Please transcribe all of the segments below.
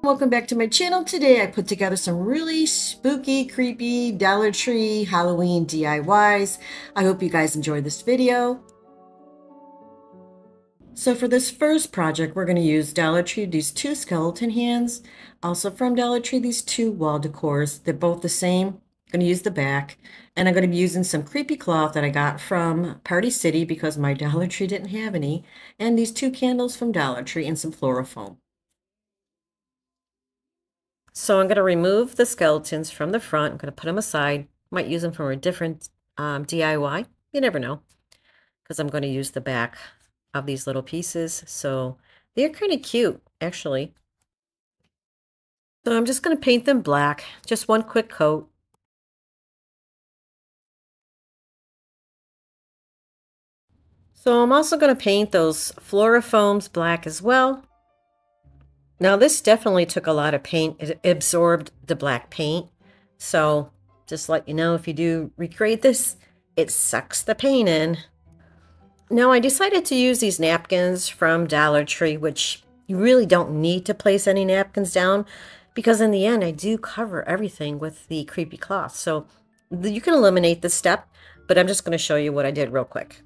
Welcome back to my channel. Today I put together some really spooky, creepy Dollar Tree Halloween DIYs. I hope you guys enjoyed this video. So for this first project, we're going to use Dollar Tree, these two skeleton hands. Also from Dollar Tree, these two wall decors. They're both the same. I'm going to use the back. And I'm going to be using some creepy cloth that I got from Party City because my Dollar Tree didn't have any. And these two candles from Dollar Tree and some Florofoam. So I'm going to remove the skeletons from the front. I'm going to put them aside. Might use them for a different DIY. You never know. Because I'm going to use the back of these little pieces. So they're kind of cute, actually. So I'm just going to paint them black. Just one quick coat. So I'm also going to paint those Florofoams black as well. Now this definitely took a lot of paint. It absorbed the black paint. So just let you know, if you do recreate this, it sucks the paint in. Now I decided to use these napkins from Dollar Tree, which you really don't need to place any napkins down because in the end I do cover everything with the creepy cloth. So you can eliminate this step, but I'm just going to show you what I did real quick.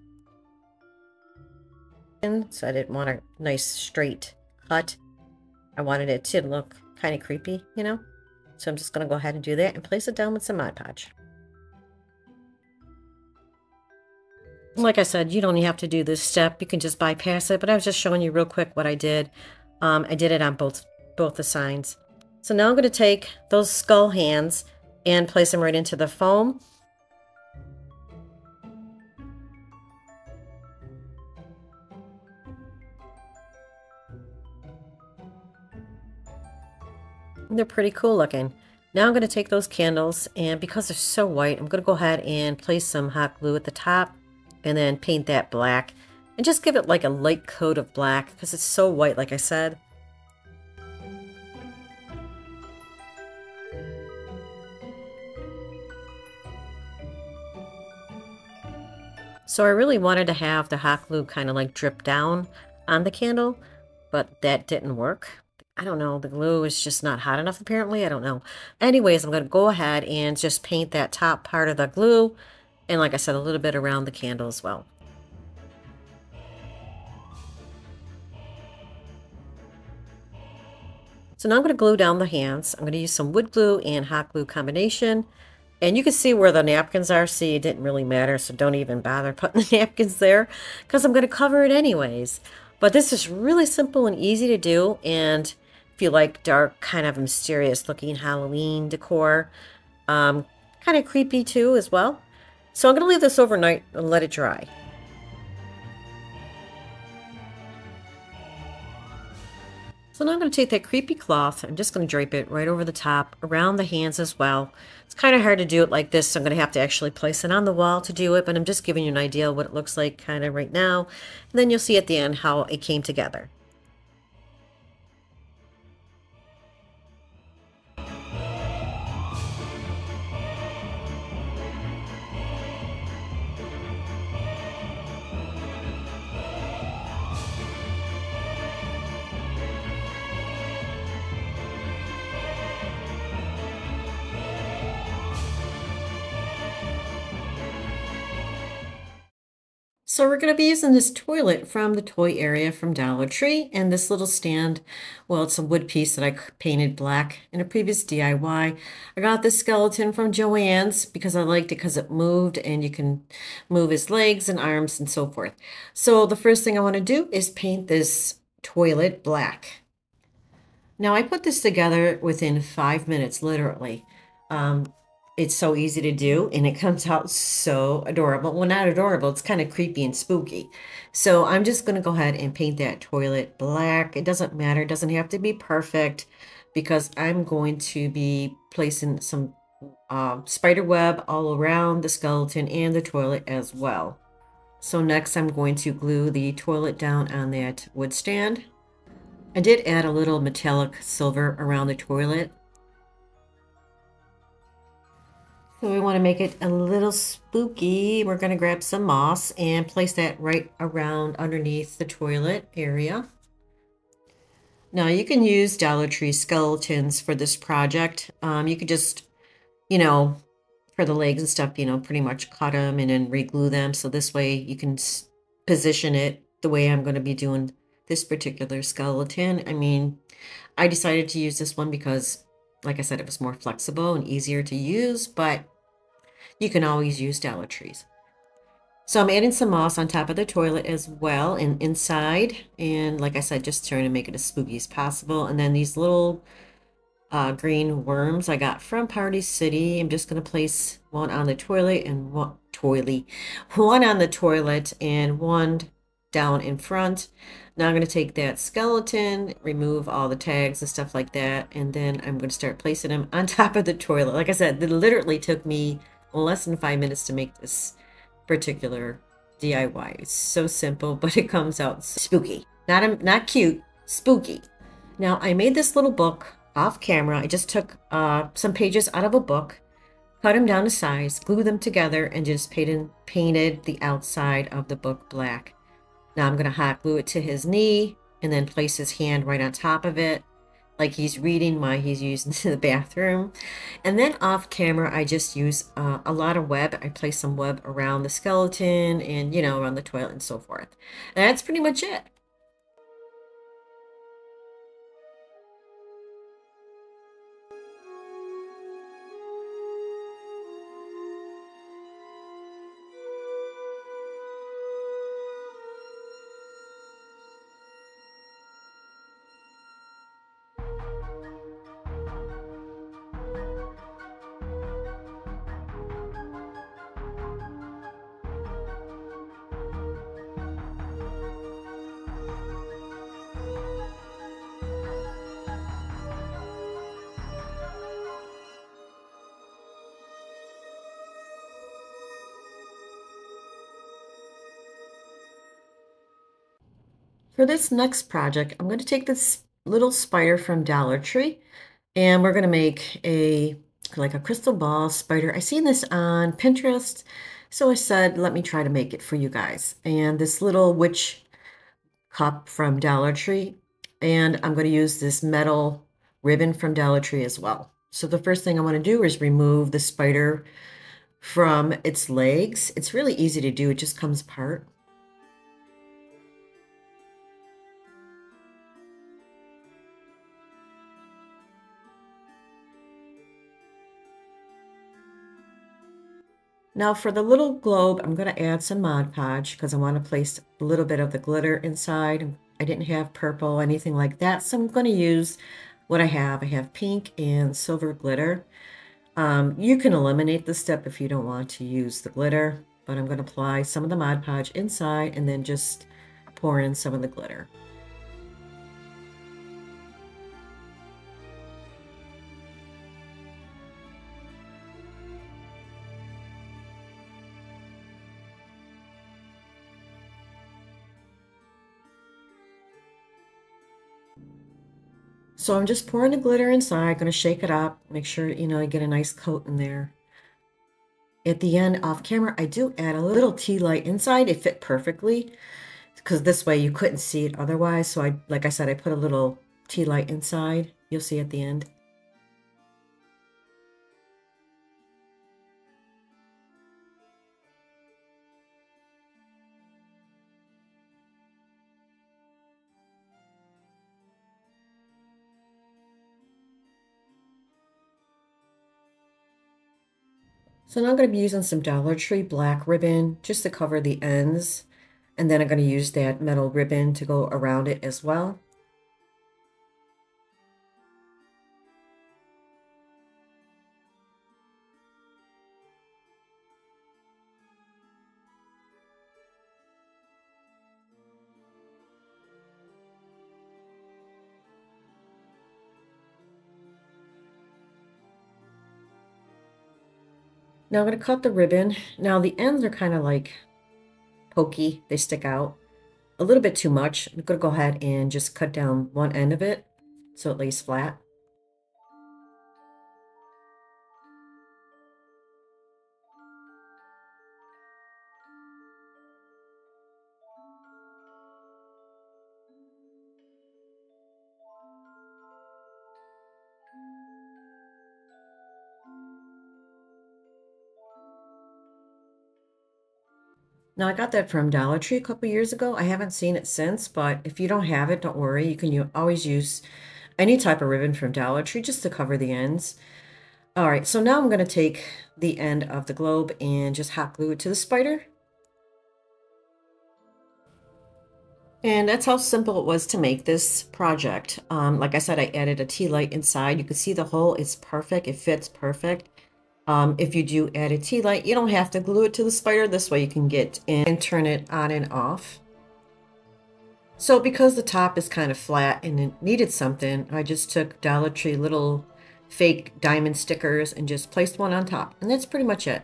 So I didn't want a nice straight cut. I wanted it to look kind of creepy, you know? So I'm just going to go ahead and do that and place it down with some Mod Podge. Like I said, you don't have to do this step. You can just bypass it, but I was just showing you real quick what I did. I did it on both the signs. So now I'm going to take those skull hands and place them right into the foam. They're pretty cool looking. Now I'm going to take those candles, and because they're so white, I'm going to go ahead and place some hot glue at the top and then paint that black and just give it like a light coat of black because it's so white, like I said. So I really wanted to have the hot glue kind of like drip down on the candle, but that didn't work. I don't know, the glue is just not hot enough apparently, I don't know. Anyways, I'm going to go ahead and just paint that top part of the glue, and like I said, a little bit around the candle as well. So now I'm going to glue down the hands. I'm going to use some wood glue and hot glue combination. And you can see where the napkins are. See, it didn't really matter, so don't even bother putting the napkins there because I'm going to cover it anyways. But this is really simple and easy to do, and if you like dark, kind of mysterious looking Halloween decor, kind of creepy too as well. So I'm going to leave this overnight and let it dry. So now I'm going to take that creepy cloth. I'm just going to drape it right over the top, around the hands as well. It's kind of hard to do it like this, so I'm going to have to actually place it on the wall to do it, but I'm just giving you an idea of what it looks like kind of right now. And then you'll see at the end how it came together. So we're going to be using this toilet from the toy area from Dollar Tree, and this little stand, well, it's a wood piece that I painted black in a previous DIY. I got this skeleton from Joann's because I liked it because it moved and you can move his legs and arms and so forth. So the first thing I want to do is paint this toilet black. Now I put this together within 5 minutes, literally. It's so easy to do, and it comes out so adorable. Well, not adorable, it's kind of creepy and spooky. So I'm just going to go ahead and paint that toilet black. It doesn't matter, it doesn't have to be perfect because I'm going to be placing some spider web all around the skeleton and the toilet as well. So next I'm going to glue the toilet down on that wood stand. I did add a little metallic silver around the toilet. So we want to make it a little spooky. We're going to grab some moss and place that right around underneath the toilet area. Now you can use Dollar Tree skeletons for this project. You could just, you know, for the legs and stuff, pretty much cut them and then reglue them. So this way you can position it the way I'm going to be doing this particular skeleton. I mean, I decided to use this one because, like I said, it was more flexible and easier to use, but you can always use Dollar Trees. So I'm adding some moss on top of the toilet as well and inside. And like I said, just trying to make it as spooky as possible. And then these little green worms I got from Party City. I'm just going to place one on the toilet and one on the toilet and one down in front. Now I'm going to take that skeleton, remove all the tags and stuff like that, and then I'm going to start placing them on top of the toilet. Like I said, it literally took me less than 5 minutes to make this particular DIY. It's so simple, but it comes out spooky. Not cute, spooky. Now I made this little book off camera. I just took some pages out of a book, cut them down to size, glued them together, and just painted the outside of the book black. Now I'm going to hot glue it to his knee and then place his hand right on top of it, like he's reading while he's using the bathroom. And then off camera, I just use a lot of web. I place some web around the skeleton and, around the toilet and so forth. And that's pretty much it. For this next project, I'm going to take this little spider from Dollar Tree and we're going to make like a crystal ball spider. I seen this on Pinterest, so I said, let me try to make it for you guys. And this little witch cup from Dollar Tree, and I'm going to use this metal ribbon from Dollar Tree as well. So the first thing I want to do is remove the spider from its legs. It's really easy to do. It just comes apart. Now for the little globe, I'm going to add some Mod Podge because I want to place a little bit of the glitter inside. I didn't have purple, anything like that, so I'm going to use what I have. I have pink and silver glitter. You can eliminate this step if you don't want to use the glitter, but I'm going to apply some of the Mod Podge inside and then just pour in some of the glitter. So I'm just pouring the glitter inside, going to shake it up, make sure, I get a nice coat in there. At the end, off camera, I do add a little tea light inside. It fit perfectly because this way you couldn't see it otherwise. So like I said, I put a little tea light inside. You'll see at the end. So now I'm going to be using some Dollar Tree black ribbon just to cover the ends. And then I'm going to use that metal ribbon to go around it as well. Now I'm going to cut the ribbon. Now the ends are kind of like pokey. They stick out a little bit too much. I'm going to go ahead and just cut down one end of it so it lays flat. Now I got that from Dollar Tree a couple years ago. I haven't seen it since, but if you don't have it, don't worry. You can always use any type of ribbon from Dollar Tree just to cover the ends. All right, so now I'm going to take the end of the globe and just hot glue it to the spider. And that's how simple it was to make this project. Like I said, I added a tea light inside. You can see the hole is perfect. It fits perfect. If you do add a tea light, you don't have to glue it to the spider. This way you can get in and turn it on and off. So because the top is kind of flat and it needed something, I just took Dollar Tree little fake diamond stickers and just placed one on top. And that's pretty much it.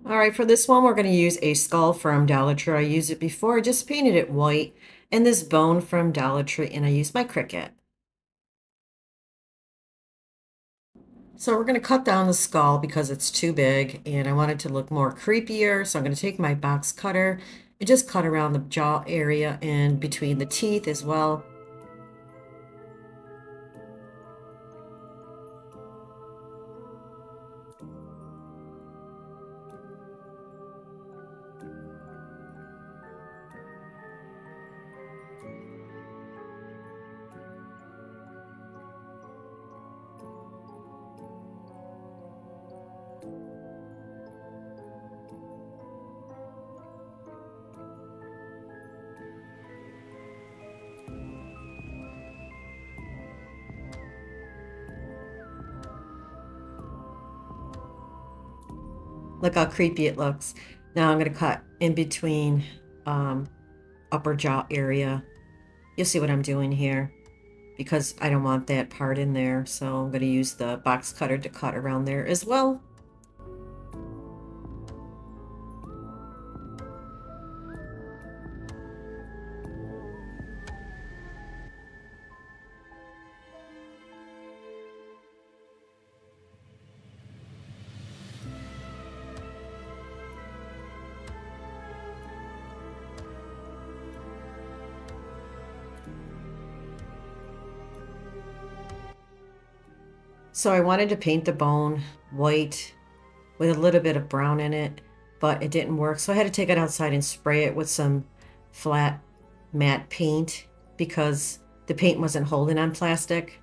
All right, for this one, we're going to use a skull from Dollar Tree. I used it before. I just painted it white. And this bone from Dollar Tree, and I used my Cricut. So we're going to cut down the skull because it's too big, and I want it to look more creepier. So I'm going to take my box cutter and just cut around the jaw area and between the teeth as well. Look how creepy it looks. Now I'm going to cut in between upper jaw area. You'll see what I'm doing here because I don't want that part in there. So I'm going to use the box cutter to cut around there as well. So I wanted to paint the bone white with a little bit of brown in it, but it didn't work. So I had to take it outside and spray it with some flat matte paint because the paint wasn't holding on plastic.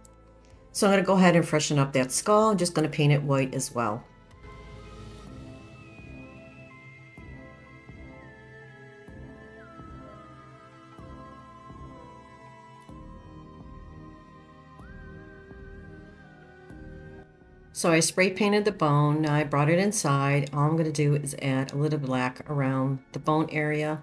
So I'm going to go ahead and freshen up that skull. I'm just going to paint it white as well. So I spray painted the bone. Now I brought it inside. All I'm going to do is add a little black around the bone area.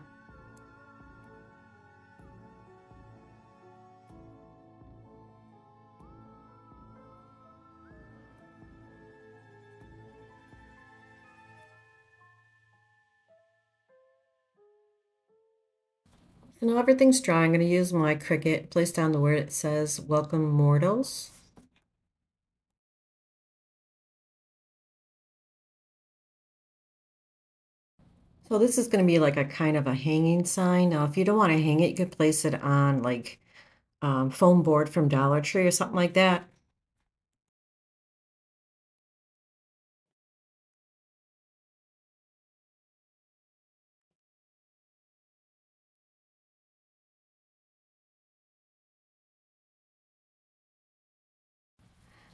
So now everything's dry. I'm going to use my Cricut, place down the word it says "Welcome Mortals." So this is going to be like a kind of a hanging sign. Now, if you don't want to hang it, you could place it on like foam board from Dollar Tree or something like that.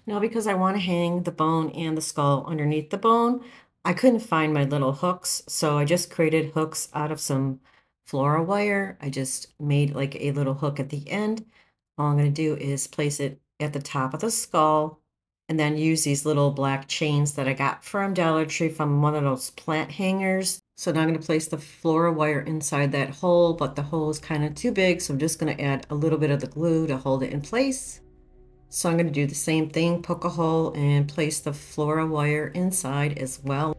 Now, because I want to hang the bone and the skull underneath the bone, I couldn't find my little hooks, so I just created hooks out of some flora wire. I just made like a little hook at the end. All I'm going to do is place it at the top of the skull and then use these little black chains that I got from Dollar Tree from one of those plant hangers. So now I'm going to place the flora wire inside that hole, but the hole is kind of too big, so I'm just going to add a little bit of the glue to hold it in place. So I'm going to do the same thing, poke a hole and place the flora wire inside as well.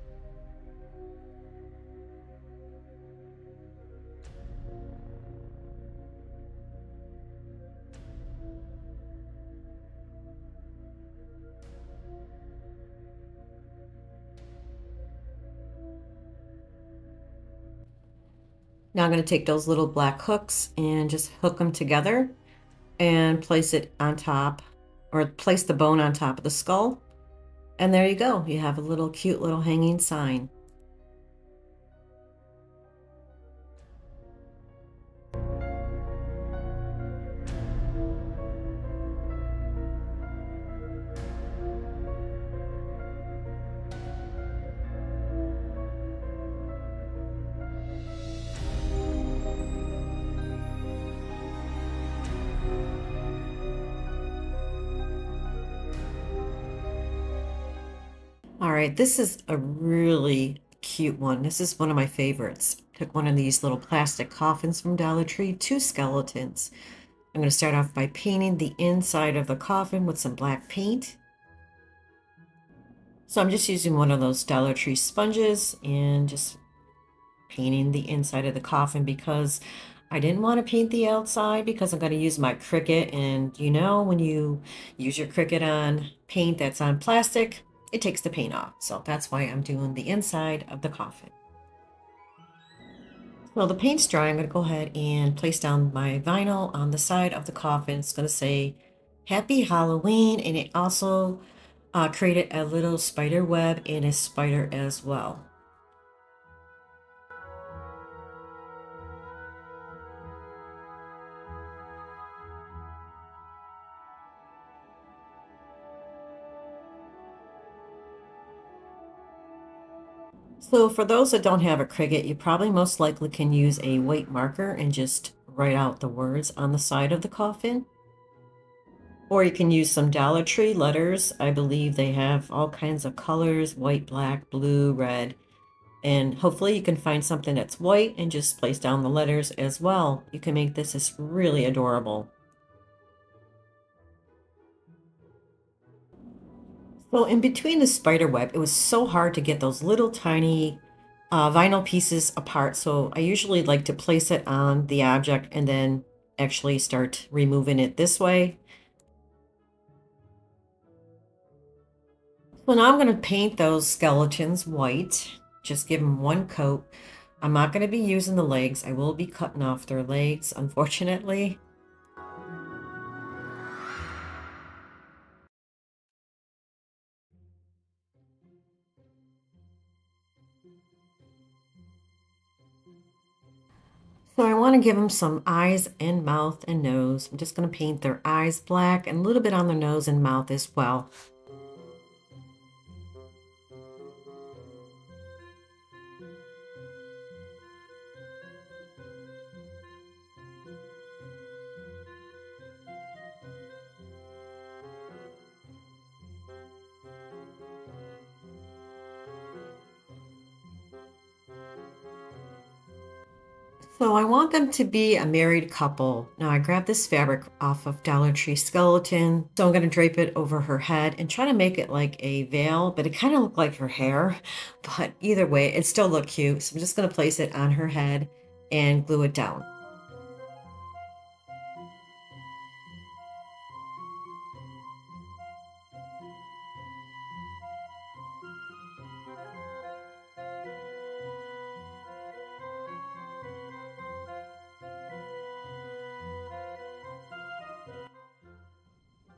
Now I'm going to take those little black hooks and just hook them together and place it on top, or place the bone on top of the skull. And there you go. You have a little cute little hanging sign. All right, this is a really cute one. This is one of my favorites. Took one of these little plastic coffins from Dollar Tree, 2 skeletons. I'm going to start off by painting the inside of the coffin with some black paint. So I'm just using one of those Dollar Tree sponges and just painting the inside of the coffin because I didn't want to paint the outside because I'm going to use my Cricut. And you know, when you use your Cricut on paint that's on plastic, it takes the paint off. So that's why I'm doing the inside of the coffin. Well, the paint's dry. I'm going to go ahead and place down my vinyl on the side of the coffin. It's going to say Happy Halloween, and it also created a little spider web and a spider as well. So for those that don't have a Cricut, you probably most likely can use a white marker and just write out the words on the side of the coffin. Or you can use some Dollar Tree letters. I believe they have all kinds of colors, white, black, blue, red. And hopefully you can find something that's white and just place down the letters as well. You can make this really adorable. So in between the spider web, it was so hard to get those little tiny vinyl pieces apart. So I usually like to place it on the object and then actually start removing it this way. So now I'm going to paint those skeletons white. Just give them one coat. I'm not going to be using the legs. I will be cutting off their legs, unfortunately. So I want to give them some eyes and mouth and nose. I'm just going to paint their eyes black and a little bit on their nose and mouth as well. So I want them to be a married couple. Now I grabbed this fabric off of Dollar Tree skeleton. So I'm going to drape it over her head and try to make it like a veil, but it kind of looked like her hair. But either way, it still looked cute. So I'm just going to place it on her head and glue it down.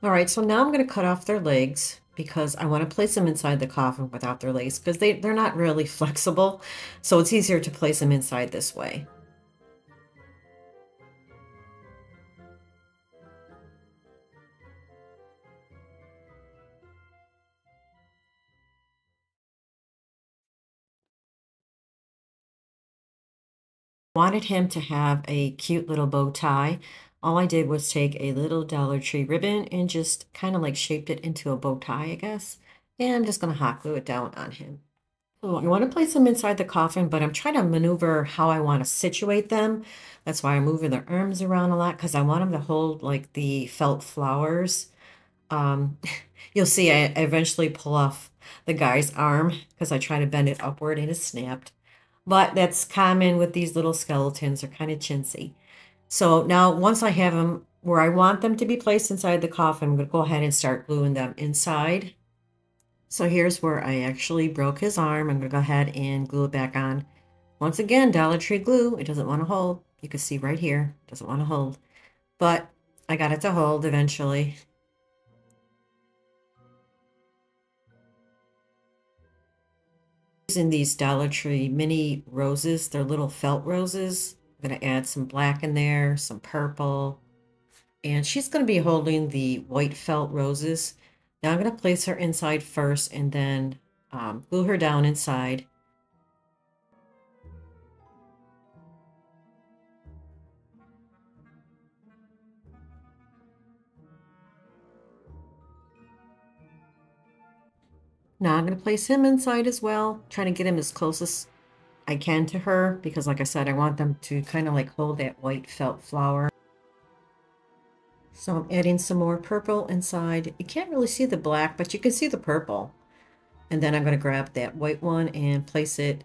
All right, so now I'm going to cut off their legs because I want to place them inside the coffin without their legs because they're not really flexible. So it's easier to place them inside this way. Wanted him to have a cute little bow tie. All I did was take a little Dollar Tree ribbon and just kind of like shaped it into a bow tie, I guess. And I'm just going to hot glue it down on him. So I want to place them inside the coffin, but I'm trying to maneuver how I want to situate them. That's why I'm moving their arms around a lot because I want them to hold like the felt flowers. Um, you'll see I eventually pull off the guy's arm because I try to bend it upward and it snapped. But that's common with these little skeletons. They're kind of chintzy. So now once I have them where I want them to be placed inside the coffin, I'm going to go ahead and start gluing them inside. So here's where I actually broke his arm. I'm going to go ahead and glue it back on. Once again, Dollar Tree glue, it doesn't want to hold. You can see right here, it doesn't want to hold. But I got it to hold eventually. Using these Dollar Tree mini roses, they're little felt roses. I'm going to add some black in there, some purple. And she's going to be holding the white felt roses. Now I'm going to place her inside first and then glue her down inside. Now I'm going to place him inside as well, trying to get him as close as I can to her because, like I said, I want them to kind of like hold that white felt flower. So I'm adding some more purple inside. You can't really see the black, but you can see the purple. And then I'm going to grab that white one and place it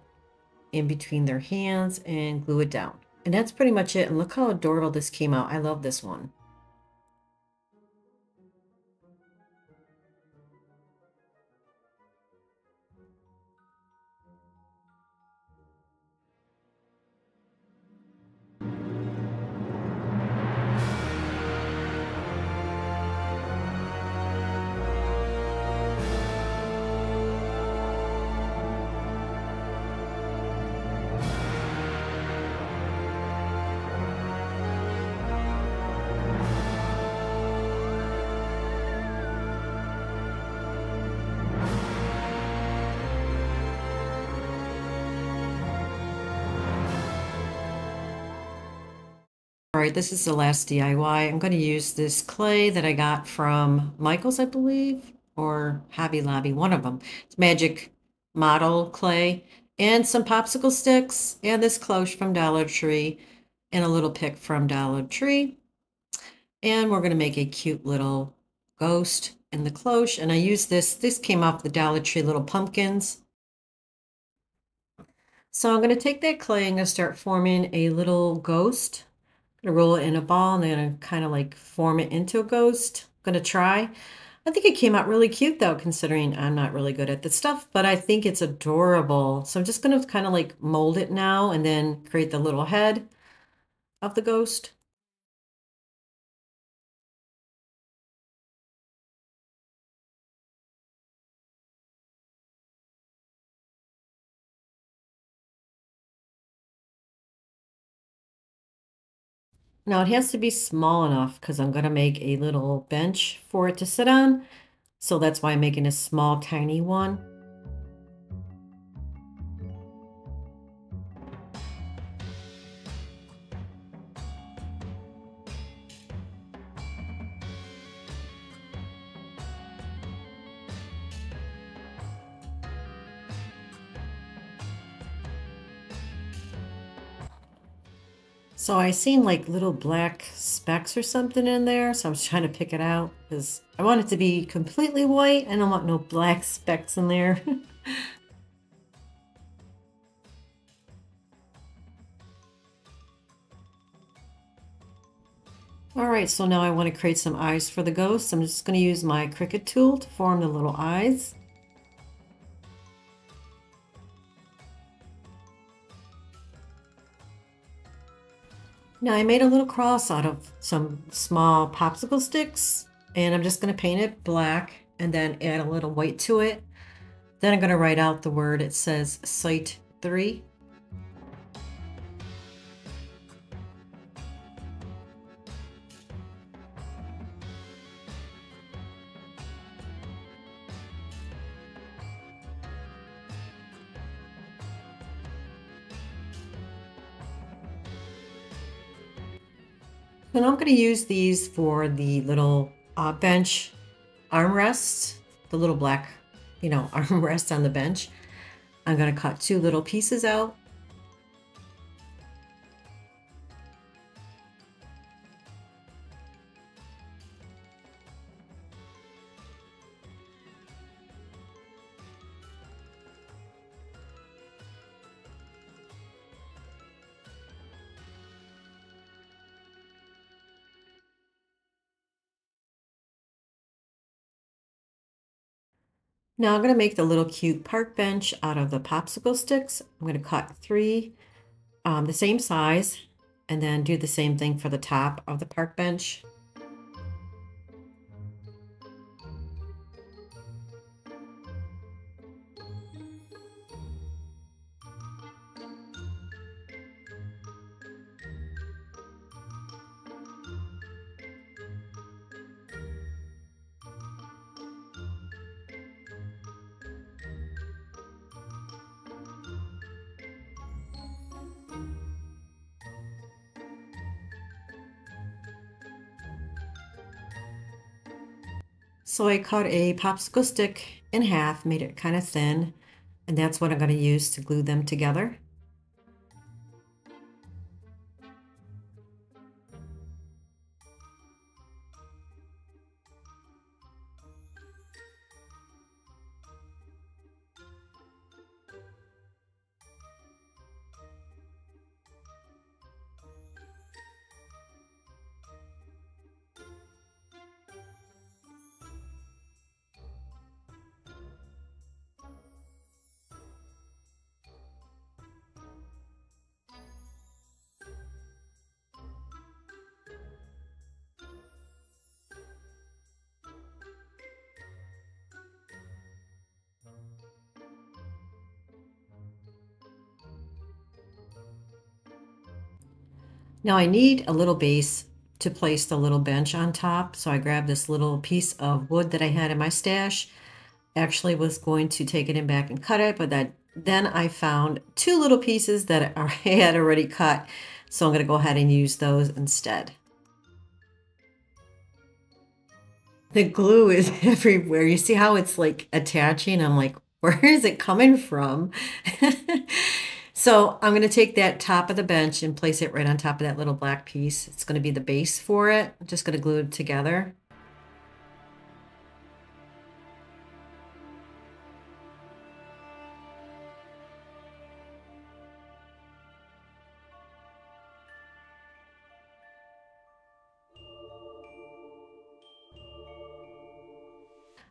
in between their hands and glue it down. And that's pretty much it. And look how adorable this came out. I love this one. All right, this is the last DIY. I'm going to use this clay that I got from Michael's, I believe, or Hobby Lobby, one of them. It's magic model clay and some popsicle sticks and this cloche from Dollar Tree and a little pick from Dollar Tree. And we're going to make a cute little ghost in the cloche. And I use this came off the Dollar Tree little pumpkins. So I'm going to take that clay and I'm going to start forming a little ghost. I'm going to roll it in a ball and then I'm kind of like form it into a ghost. I'm going to try. I think it came out really cute though, considering I'm not really good at this stuff, but I think it's adorable. So I'm just going to kind of like mold it now and then create the little head of the ghost. Now it has to be small enough because I'm going to make a little bench for it to sit on. So that's why I'm making a small, tiny one. So I seen like little black specks or something in there. So I was trying to pick it out because I want it to be completely white. I don't want no black specks in there. All right, so now I want to create some eyes for the ghost. I'm just going to use my Cricut tool to form the little eyes. Now I made a little cross out of some small popsicle sticks and I'm just going to paint it black and then add a little white to it. Then I'm going to write out the word. It says Site 3. And I'm going to use these for the little bench armrests, the little black, armrest on the bench. I'm going to cut two little pieces out. Now I'm going to make the little cute park bench out of the popsicle sticks. I'm going to cut three the same size and then do the same thing for the top of the park bench. So I cut a popsicle stick in half, made it kind of thin, and that's what I'm going to use to glue them together. Now I need a little base to place the little bench on top. So I grabbed this little piece of wood that I had in my stash. Actually was going to take it in back and cut it, but then I found two little pieces that I had already cut. So I'm going to go ahead and use those instead. The glue is everywhere. You see how it's like attaching? I'm like, where is it coming from? So I'm going to take that top of the bench and place it right on top of that little black piece. It's going to be the base for it. I'm just going to glue it together.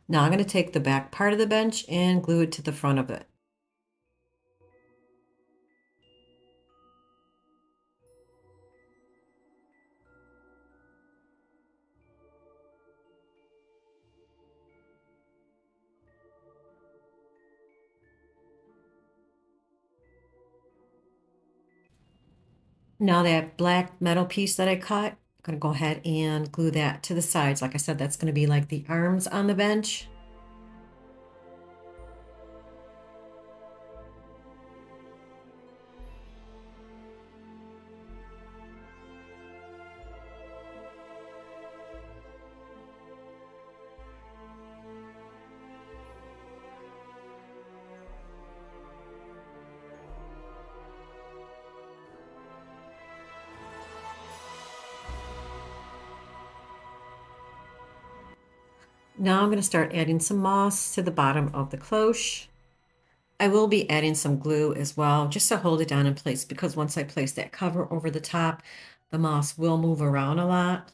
Now I'm going to take the back part of the bench and glue it to the front of it. Now that black metal piece that I cut, I'm going to go ahead and glue that to the sides. Like I said, that's going to be like the arms on the bench. Now I'm going to start adding some moss to the bottom of the cloche. I will be adding some glue as well, just to hold it down in place, because once I place that cover over the top, the moss will move around a lot.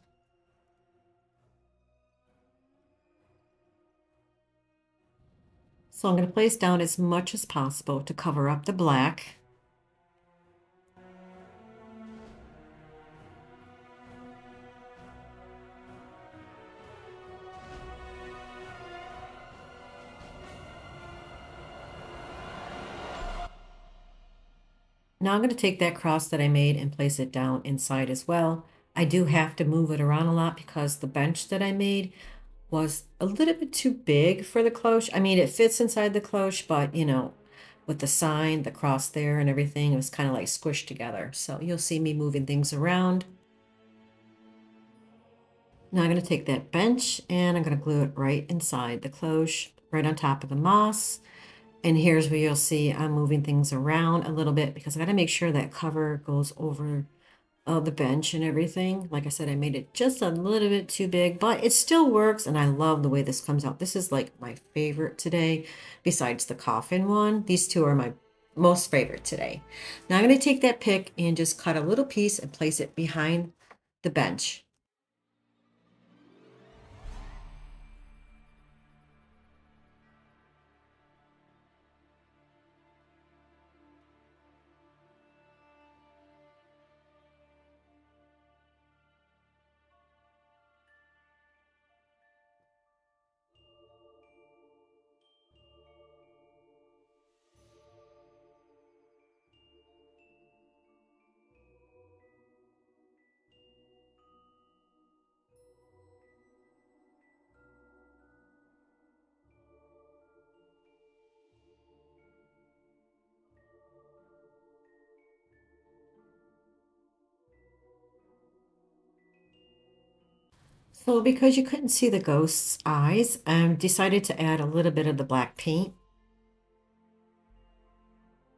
So I'm going to place down as much as possible to cover up the black. Now I'm going to take that cross that I made and place it down inside as well. I do have to move it around a lot because the bench that I made was a little bit too big for the cloche. I mean, it fits inside the cloche, but you know, with the sign, the cross there and everything, it was kind of like squished together. So you'll see me moving things around. Now I'm going to take that bench and I'm going to glue it right inside the cloche, right on top of the moss. And here's where you'll see I'm moving things around a little bit because I got to make sure that cover goes over the bench and everything. Like I said, I made it just a little bit too big, but it still works. And I love the way this comes out. This is like my favorite today, besides the coffin one. These two are my most favorite today. Now I'm going to take that pick and just cut a little piece and place it behind the bench. So because you couldn't see the ghost's eyes, I decided to add a little bit of the black paint.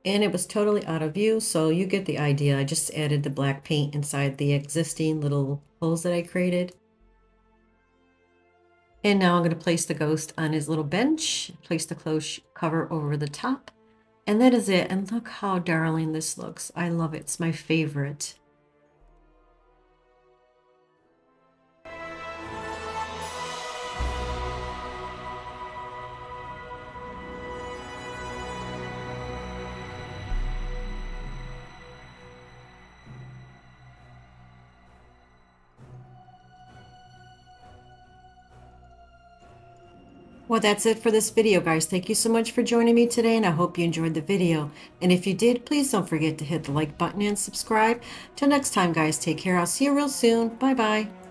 And it was totally out of view, so you get the idea. I just added the black paint inside the existing little holes that I created. And now I'm going to place the ghost on his little bench, place the clothes cover over the top. And that is it. And look how darling this looks. I love it. It's my favorite. Well, that's it for this video, guys. Thank you so much for joining me today, and I hope you enjoyed the video. And if you did, please don't forget to hit the like button and subscribe. Till next time, guys, take care. I'll see you real soon. Bye-bye.